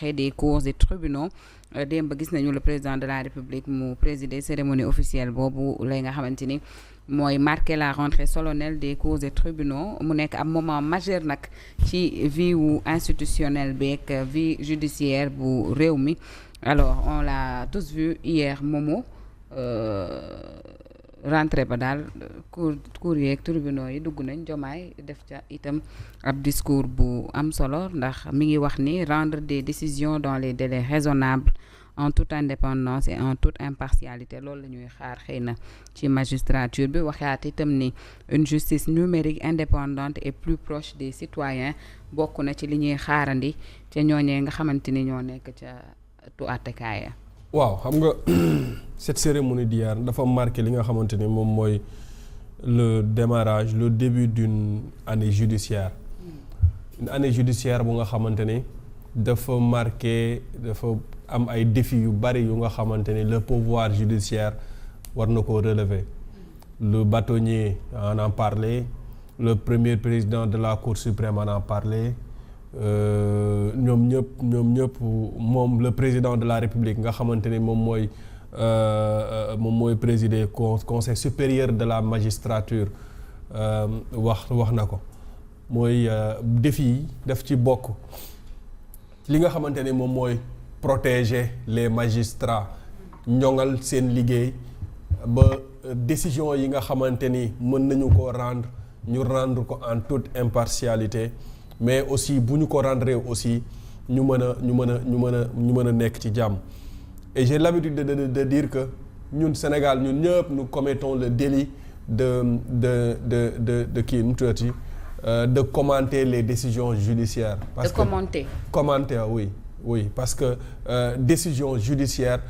des cours et tribunaux démb gis nañu le président de la république mu présider cérémonie officielle boobu lay nga xamante ni mooy marquer la rentrée solennelle des cours et tribunaux mu nekk ab moment majeur nag ci vie wu institutionnelle beeg vie judiciaire bu réew mi alors on l'a tous vu hier Momo rentrée ba daal cour yeeg tribunaux yi dugg nañ Diomaye def ca itam ab discours bu am solo ndax mi ngi wax ni rendre des décisions dans les délais raisonnables en toute indépendance et en toute impartialité loolu la ñuy xaar xëy na ci magistrature bi waxaat itam ni une justice numérique indépendante et plus proche des citoyens bokk na ci li ñuy xaarandi ca ñooñee nga xamante ni ñoo nekk ca tu àttekaaya. waaw xam nga cette cérémonie d'hier dafa marqué li nga xamante ni moom mooy le démarrage le début d'une année judiciaire une année judiciaire bu nga xamante ni dafa marqué dafa am ay défis yu bari yu nga xamante ni le pouvoir judiciaire war na ko relever. Le bâtonnier en a parlé, le premier président de la Cour suprême en a parlé, ñoom ñëpp moom le président de la République nga xamante ni moom mooy présider conseil supérieur de la magistrature wax na ko mooy défi yi daf ci bokk li nga xamante ni moom mooy protéger les magistrats ñoŋal seen liggéey ba décision yi nga xamante ni mën nañu ko rendre ko en toute impartialité mais aussi bu ñu ko rendre aussi ñu mën a nekk ci jàmm. Et j'ai l'habitude de dire que ñun Sénégal ñun ñëpp nous commettons le délit de kii nu tuddati de commenter les décisions judiciaires. Parce que commenter oui parce que décision judiciaire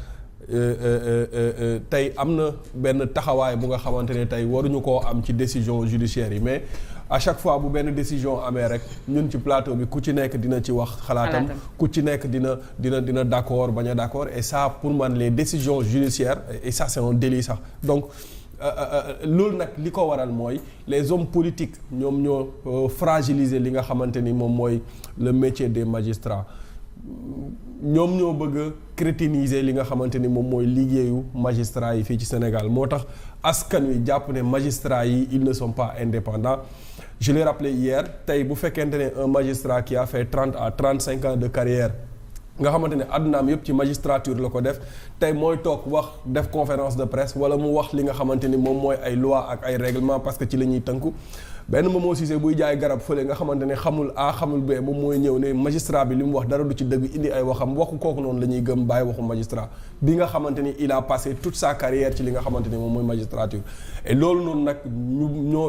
tey am na benn taxawaay bu nga xamante ne tey waruñu koo am ci décision judiciaire yi mais à chaque fois bu benn décision amee rek ñun ci plateau bi ku ci nekk dina ci wax xalaatam ku ci nekk dina d'accord bañ a d'accord et ça pour man les décisions judiciaires et ça c'est un délit sax donc loolu nag li ko waral mooy les hommes politiques ñoom ñoo fragiliser li nga xamante ni moom mooy le métier des magistrats ñoom ñoo bëgg a crétiniser li nga xamante ni moom mooy liggéeyu magistrats yi fii ci Sénégal moo tax askan wi jàpp ne magistrats yi ils ne sont pas indépendants. Je l'ai rappelé hier tey bu fekkente ne un magistrat qui a fait 30 à 35 ans de carrière nga xamante ne àddunaam yëpp ci magistrature la ko def tey mooy toog wax def conférence de presse wala mu wax li nga xamante ni moom mooy ay loi ak ay règlement parce que ci la ñuy tënku benn Momo Cissé buy jaay garab fële nga xamante ne xamul A xamul B moom mooy ñëw ne magistrat bi li mu wax dara du ci dëgg indi ay waxam waxu kooku noonu la ñuy gëm bàyyi waxu magistrat bi nga xamante ni il a passé toute sa carrière ci li nga xamante ni moom mooy magistrature et loolu noonu nag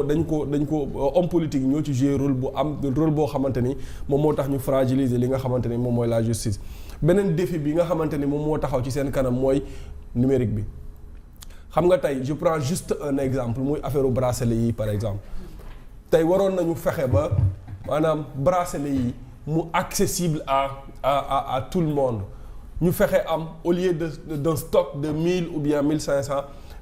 dañ ko homme politique ñoo ci jouer rôle boo xamante ni moom moo tax ñu fragiliser li nga xamante ni moom mooy la justice. beneen défi bi nga xamante ni moom moo taxaw ci seen kanam mooy numérique bi xam nga tey je prends juste un exemple muy affaire bracelet yi par exemple tey waroon nañu fexe ba maanaam bracelet yi mu accessible à tout le monde ñu fexe am au lieu d'un stock de 1000 ou bien 1500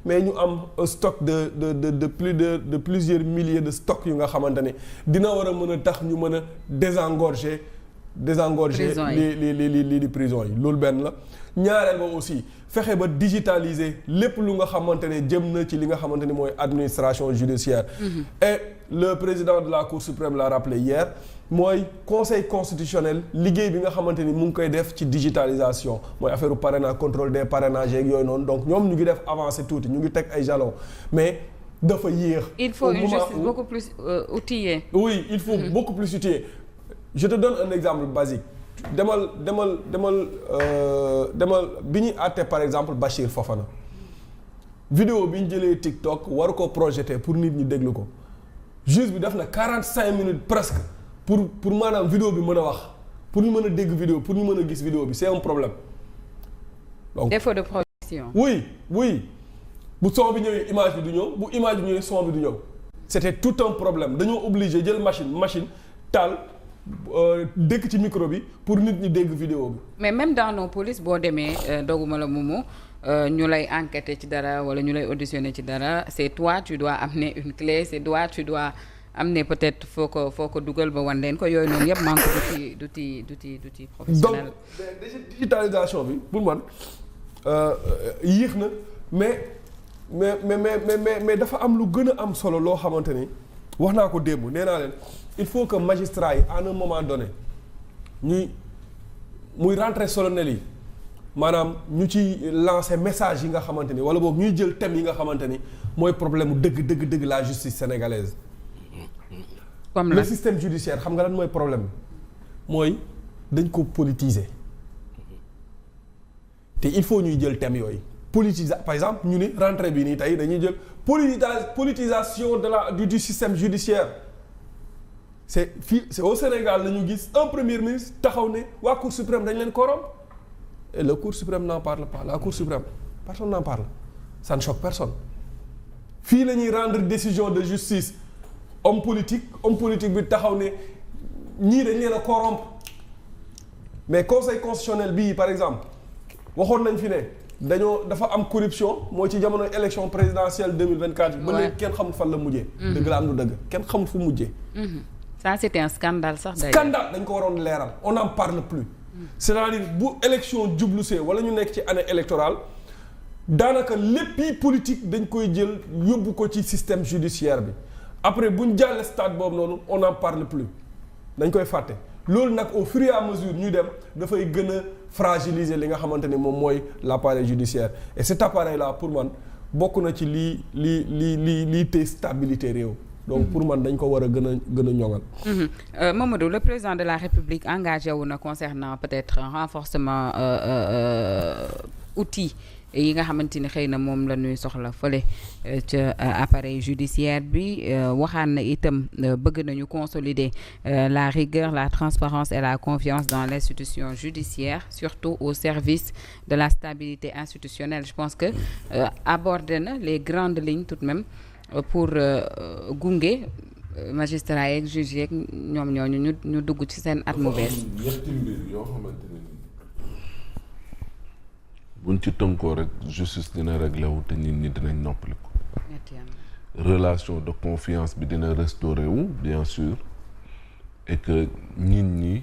mais ñu am un stock de plusieurs milliers de stocks yu nga xamante ne dina war a mën a tax ñu mën a désengorger li prison yi loolu benn la ñaareel ba aussi fexe ba digitaliser lépp lu nga xamante ne jëm na ci li nga xamante ni mooy administration judiciaire et le président de la Cour suprême l'a rappelé hier mooy conseil constitutionnel liggéey bi nga xamante ni mu ngi koy def ci digitalisation mooy affaire parrainage contrôle des parrainages yeeg yooyu noonu donc ñoom ñu ngi def avancé tuuti ñu ngi teg ay jalons mais dafa yéex. Il faut une justice beaucoup plus outillée. Oui, il faut beaucoup plus outillée. Je te donne un exemple basique demal bi ñuy àtte par exemple Bachir Fofana vidéo bi ñu jëlee TikTok war ko projeté pour nit ñi déglu ko juge bi def na 45 minutes presque pour maanaam vidéo bi mën a wax pour ñu mën a dégg vidéo pour ñu mën a gis vidéo bi c'est un problème. Donc défaut de projection. Oui bu son bi ñëwee image bi du ñëw bu image bi ñëwee son bi du ñëw c'était tout un problème dañoo obligé jël machine taal. dëkk ci micro bi pour nit ñi dégg vidéo bi. mais même dans nos polices boo demee doguma la Momo ñu lay enquêter ci dara wala ñu lay auditionner ci dara c'est toi tu dois amener une clé c'est toi tu dois am ne peut-être foo ko dugal ba wan leen ko yooyu noonu yëpp manque du ci professionnel. donc digitalisation bi pour man yéex na mais dafa am lu gën a am solo loo xamante ni wax naa ko démb nee naa leen il faut que magistrats yi à un moment donné muy rentrée solennelle yi maanaam ñu ci lancer message yi nga xamante ni wala boog ñuy jël thème yi nga xamante ni mooy problème mu dëgg la justice sénégalaise. comme le système judiciaire xam nga lan mooy problème bi mooy dañ ko politiser te il faut ñuy jël thème yooyu par exemple ñu ni rentrée bi nii tey dañuy jël politisation du système judiciaire c'est au Sénégal la ñu gis un premier ministre taxaw ne waa Cour suprême dañ leen corrompre et le Cour suprême n'en parle pas la Cour suprême personne n'en parle ça ne choque personne fii la ñuy rendre décision de justice homme politique bi taxaw ne ñii dañ leen a corrompre mais conseil constitutionnel bii par exemple waxoon nañ fi ne dafa am corruption mooy ci jamono élection présidentielle 2024 bi. ba léegi kenn xamul fan la mujjee. dëgg la am du dëgg kenn xamul fu mujjee. ça c'était un scandale sax d'ailleurs. scandale dañ ko waroon leeral on n'en parle plus. c'est-à-dire bu élection jublusee wala ñu nekk ci année électorale daanaka léppi politique dañ koy jël yóbbu ko ci système judiciaire bi après buñ jàllee stade boobu noonu on n'en parle plus dañ koy fàtte. loolu nag au fur et à mesure ñuy dem dafay gën a fragiliser li nga xamante ni moom mooy l'appareil judiciaire et cet appareil là pour man bokk na ci lii tey stabilité réew. donc pour man dañ ko war a gën a ñoŋal. Mamadou, le président de la République engagé wu na concernant peut-être un renforcement outils yi nga xamante ni xëy na moom la ñuy soxla fële ca appareil judiciaire bi waxaan na itam bëgg nañu consolider la rigueur, la transparence et la confiance dans l'institution judiciaire, surtout au service de la stabilité institutionnelle. Je pense que aborder na les grandes lignes tout de même pour gunge magistrats yeeg juges yeeg ñoom ñooñu ñu dugg ci seen at mu bees. ñetti mbir yoo xamante ne buñ ci tënkoo rek justice dina réglé wu te nit ñi dinañ noppali ko. relation de confiance bi dina restauré wu bien sûr et que nit ñi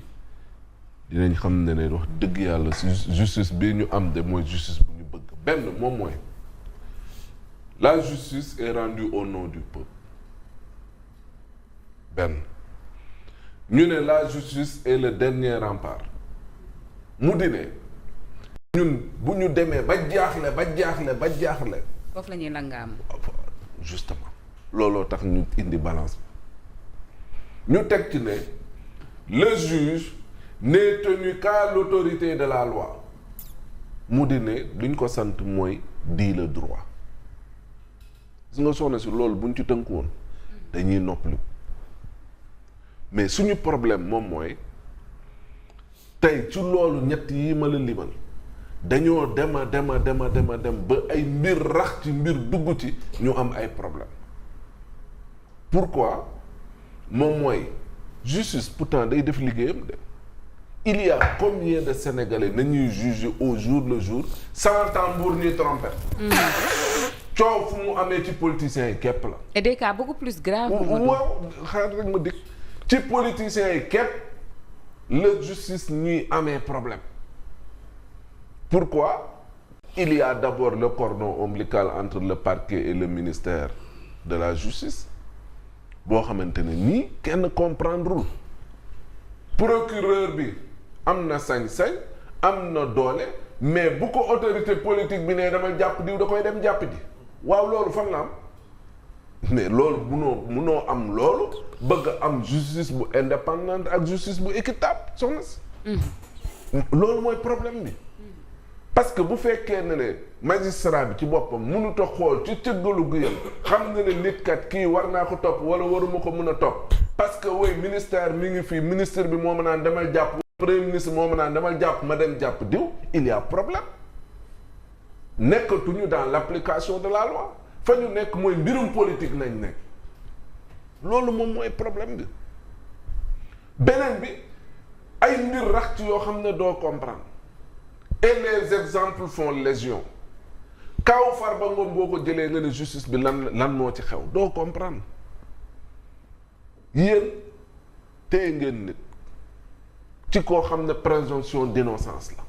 dinañ xam ne wax dëgg yàlla si justice bi ñu am de mooy justice bu ñu bëgg. benn moom mooy la justice est rendue au nom du peuple. benn ñu ne la justice est le dernier rempart mu di ne ñun bu ñu demee ba jaaxle foofu la ñuy langaam justement looloo tax ñu indi balance bi ñu teg ci ne le juge n'est tenu qu'à l'autorité de la loi mu di ne luñ ko sant mooy di le droit gis nga soxna si loolu buñ ci tënku woon dañuy noppaliku mais suñu problème moom mooy tey ci loolu ñett yi ma la limal dañoo dem ba ay mbir rax ci mbir dugg ci ñu am ay problème pourquoi moom mooy justice pourtant day def liggéeyam de il y a combien de Sénégalais nañuy juger au jour le jour sans tambour ni trompette coow fu mu amee ci politiciens yi képp la et des cas beaucoup plus graves waaw xaar rek ma dikk ci politiciens yi képp la justice ñuy amee problème pourquoi il y a d'abord le cordon ombilical entre le parquet et le ministère de la justice boo xamante ne nii kenn comprendrewul procureur bi am na sañ-sañ am na doole mais bu ko autorité politique bi ne dama jàpp diw da koy dem jàpp ji waaw loolu fan la am mais loolu munoo am loolu bëgg am justice bu indépendante ak justice bu équitable soxna si loolu mooy problème bi parce que bu fekkee ne magistrat bi ci boppam mënut a xool ci cëggalu guyam xam na ne nit kat kii war naa ko topp wala waruma ko mën a topp parce que woy ministère mi ngi fii ministre bi moo ma naan demal jàpp premier ministre moo ma naan demal jàpp ma dem jàpp diw il y a problème nekkatuñu dans l'application de la loi fa ñu nekk mooy mbirum politique nañ nekk loolu moom mooy problème bi beneen bi ay mbir rax ci yoo xam ne doo comprendre et les exemples font légion kaw Farba Ngom boo ko jëlee nga ne justice bi lan moo ci xew doo comprendre yéen téye ngeen nit ci koo xam ne présomption d'innocence la